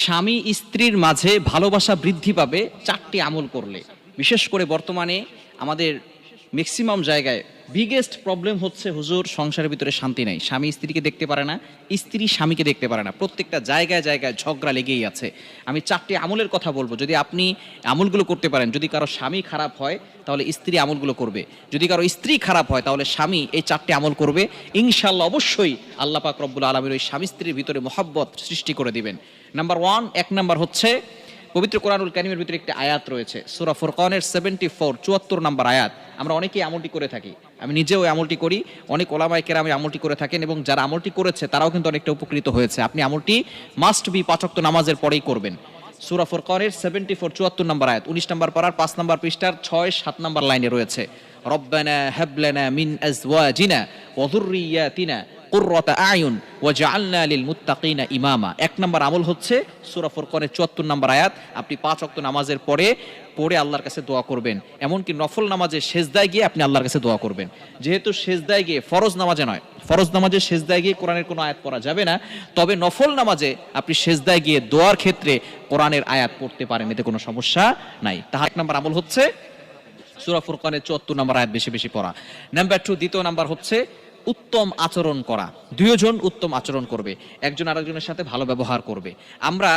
স্বামী স্ত্রীর মাঝে ভালোবাসা বৃদ্ধি পাবে চারটি আমল করলে। বিশেষ করে বর্তমানে আমাদের ম্যাক্সিমাম জায়গায় বিগেস্ট প্রবলেম হচ্ছে হুজুর, সংসারের ভিতরে শান্তি নাই। স্বামী স্ত্রীকে দেখতে পারে না, স্ত্রী স্বামীকে দেখতে পারে না, প্রত্যেকটা জায়গায় জায়গায় ঝগড়া লেগেই আছে। আমি চারটি আমলের কথা বলবো, যদি আপনি আমলগুলো করতে পারেন, যদি কারো স্বামী খারাপ হয় তাহলে স্ত্রী আমলগুলো করবে, যদি কারো স্ত্রী খারাপ হয় তাহলে স্বামী এই চারটি আমল করবে। ইনশাআল্লাহ অবশ্যই আল্লাহ পাক রব্বুল আলামিন ওই স্বামী স্ত্রীর ভিতরে মহব্বত সৃষ্টি করে দিবেন। নাম্বার ওয়ান, এক নাম্বার হচ্ছে পবিত্র কোরআনুল কারীমের ভিতরে একটি আয়াত রয়েছে, সূরা ফুরকানের 74 নম্বর আয়াত। আমরা অনেকেই আমলটি করে থাকি, আমি নিজেও এই আমলটি করি, অনেক ওলামায়ে কেরাম এই আমলটি করে থাকেন এবং যারা আমলটি করেছে তারাও কিন্তু অনেকটা উপকৃত হয়েছে। আপনি আমলটি মাস্ট বি 5 ওয়াক্ত নামাজের পরেই করবেন। সূরা ফুরকানের 74 নম্বর আয়াত, 19 নম্বর পারার 5 নম্বর পৃষ্ঠার 6-7 নম্বর লাইনে রয়েছে, রব্বানা হাব লানা মিন আজওয়াজিনা ওয়া যুররিয়াতিনা কুররাতা আয়ুন ওয়াজআলনা লিল মুত্তাকিনা ইমামা। এক নম্বর আমল হচ্ছে সূরা ফুরকানের 74 নম্বর আয়াত আপনি 5 ওয়াক্ত নামাজের পরে আল্লাহর কাছে দোয়া করবেন। এমনকি নফল নামাজে সেজদায় গিয়ে আপনি আল্লাহর কাছে দোয়া করবেন। যেহেতু সেজদায় গিয়ে, ফরজ নামাজে নয়, ফরজ নামাজে সেজদায় গিয়ে কোরআনের কোনো আয়াত পড়া যাবে না, তবে নফল নামাজে আপনি সেজদায় গিয়ে দোয়ার ক্ষেত্রে কোরআনের আয়াত পড়তে পারেন, এতে কোনো সমস্যা নাই। তাহলে এক নম্বর আমল হচ্ছে সূরা ফুরকানের 74 নম্বর আয়াত বেশি বেশি পড়া। নাম্বার 2, দ্বিতীয় নাম্বার হচ্ছে উত্তম আচরণ করা। দুইজন উত্তম আচরণ করবে, একজন আরেকজনের সাথে ভালো ব্যবহার করবে। আমরা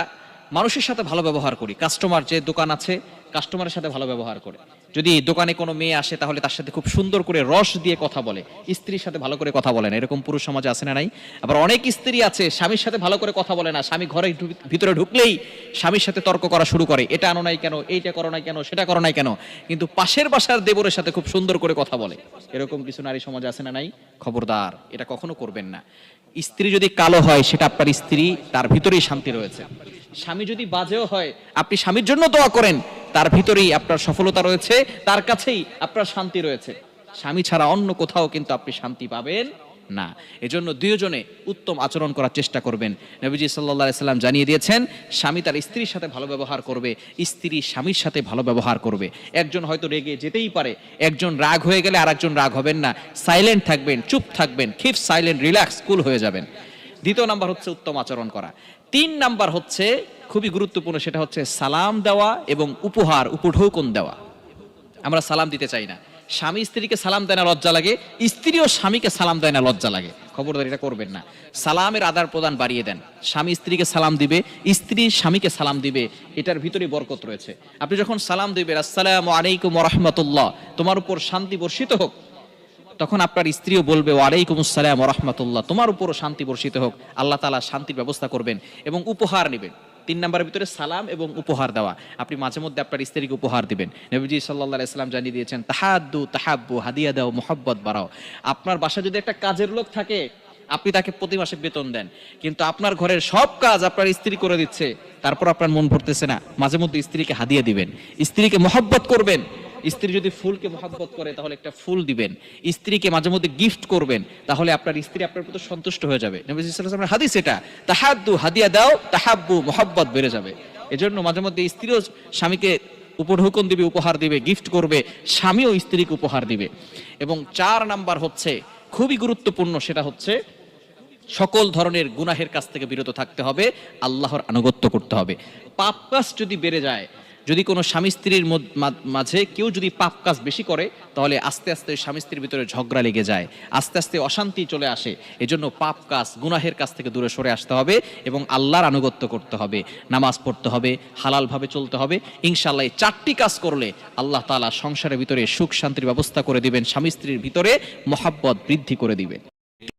মানুষের সাথে ভালো ব্যবহার করি, কাস্টমার যে দোকান আছে কাস্টমারের সাথে ভালো ব্যবহার করে। যদি দোকানে কোনো মেয়ে আসে তাহলে তার সাথে খুব সুন্দর করে রস দিয়ে কথা বলে, স্ত্রীর সাথে ভালো করে কথা বলে না, এরকম পুরুষ সমাজে আছে না নাই? আবার অনেক স্ত্রী আছে স্বামীর সাথে ভালো করে কথা বলে না, স্বামী ঘরের ভিতরে ঢুকলেই স্বামীর সাথে তর্ক করা শুরু করে, এটা আনো নাই কেন, এইটা করো নাই কেন, সেটা করো নাই কেন, কিন্তু পাশের বাসার দেবরের সাথে খুব সুন্দর করে কথা বলে। এরকম কিছু নারী সমাজে আছে না নাই? খবরদার, এটা কখনো করবেন না। স্ত্রী যদি কালো হয় সেটা আপনার স্ত্রী, তার ভিতরেই শান্তি রয়েছে। স্বামী যদি বাজেও হয় আপনি স্বামীর জন্য দোয়া করেন, তার ভিতরেই আপনার সফলতা রয়েছে, তার কাছেই আপনার শান্তি রয়েছে। স্বামী ছাড়া অন্য কোথাও কিন্তু আপনি শান্তি পাবেন না। এজন্য দুইজনে উত্তম আচরণ করার চেষ্টা করবেন। নবীজি সাল্লাল্লাহু আলাইহি সাল্লাম জানিয়ে দিয়েছেন, স্বামী তার স্ত্রীর সাথে ভালো ব্যবহার করবে, স্ত্রী স্বামীর সাথে ভালো ব্যবহার করবে। একজন হয়তো রেগে যেতেই পারে, একজন রাগ হয়ে গেলে আরেকজন রাগ হবেন না, সাইলেন্ট থাকবেন, চুপ থাকবেন, কিপ সাইলেন্ট, রিল্যাক্স, কুল হয়ে যাবেন। দ্বিতীয় নাম্বার হচ্ছে উত্তম আচরণ করা। 3 নাম্বার হচ্ছে খুবই গুরুত্বপূর্ণ, সেটা হচ্ছে সালাম দেওয়া এবং উপহার, উপঢৌকন দেওয়া। আমরা সালাম দিতে চাই না, স্বামী স্ত্রীকে সালাম দেয় না, লজ্জা লাগে, স্ত্রীও স্বামীকে সালাম দেয় না, লজ্জা লাগে। খবরদার, এটা করবেন না। সালামের আদান প্রদান বাড়িয়ে দেন। স্বামী স্ত্রীকে সালাম দিবে, স্ত্রী স্বামীকে সালাম দিবে, এটার ভিতরে বরকত রয়েছে। আপনি যখন সালাম দিবেন, আসসালামু আলাইকুম ওয়া রাহমাতুল্লাহ, তোমার উপর শান্তি বর্ষিত হোক, তখন আপনার স্ত্রীও বলবে ওয়ালাইকুম আসসালাম ওয়া রাহমাতুল্লাহ, তোমার উপরও শান্তি বর্ষিত হোক। আল্লাহ তাআলা শান্তির ব্যবস্থা করবেন। এবং উপহার নেবেন। 3 নাম্বারের ভিতরে সালাম এবং উপহার দেওয়া। আপনি মাঝে মধ্যে আপনার স্ত্রীকে উপহার দিবেন। নবীজি সাল্লাল্লাহু আলাইহি সাল্লাম জানিয়ে দিয়েছেন, তাহাদ্দু তাহাব্বু, হাদিয়া দাও, মুহাব্বত বাড়াও। আপনার বাসায় যদি একটা কাজের লোক থাকে, আপনি তাকে প্রতি মাসে বেতন দেন, কিন্তু আপনার ঘরের সব কাজ আপনার স্ত্রী করে দিচ্ছে, তারপর আপনার মন ভরতেছে না, মাঝে মধ্যে স্ত্রীকে হাদিয়া দিবেন, স্ত্রীকে মুহাব্বত করবেন। স্ত্রী যদি ফুলকে মহব্বত করে তাহলে একটা ফুল দিবেন, স্ত্রীকে মাঝে মধ্যে গিফট করবেন, তাহলে আপনার স্ত্রী আপনার প্রতি সন্তুষ্ট হয়ে যাবে। নবী সাল্লাল্লাহু আলাইহি ওয়াসাল্লামের হাদিস এটা, তাহাদ্দু, হাদিয়া দাও, তাহাব্বু, মহব্বত বেড়ে যাবে। এজন্য মাঝে মধ্যে স্ত্রীও স্বামীকে উপঢৌকন দিবে, উপহার দিবে, গিফট করবে, স্বামীও স্ত্রীকে উপহার দিবে। এবং 4 নাম্বার হচ্ছে খুবই গুরুত্বপূর্ণ, সেটা হচ্ছে সকল ধরনের গুনাহের কাছ থেকে বিরত থাকতে হবে, আল্লাহর আনুগত্য করতে হবে। পাপ কাজ যদি বেড়ে যায়, যদি কোনো স্বামী স্ত্রীর মাঝে কেউ যদি পাপ কাজ বেশি করে, তাহলে আস্তে আস্তে স্বামী স্ত্রীর ভিতরে ঝগড়া লেগে যায়, আস্তে আস্তে অশান্তি চলে আসে। এজন্য পাপ কাজ, গুনাহের কাছ থেকে দূরে সরে আসতে হবে এবং আল্লাহর আনুগত্য করতে হবে, নামাজ পড়তে হবে, হালালভাবে চলতে হবে। ইনশাআল্লাহ এই 4টি কাজ করলে আল্লাহ তাআলা সংসারের ভিতরে সুখ শান্তির ব্যবস্থা করে দিবেন, স্বামী স্ত্রীর ভিতরে মহব্বত বৃদ্ধি করে দিবেন।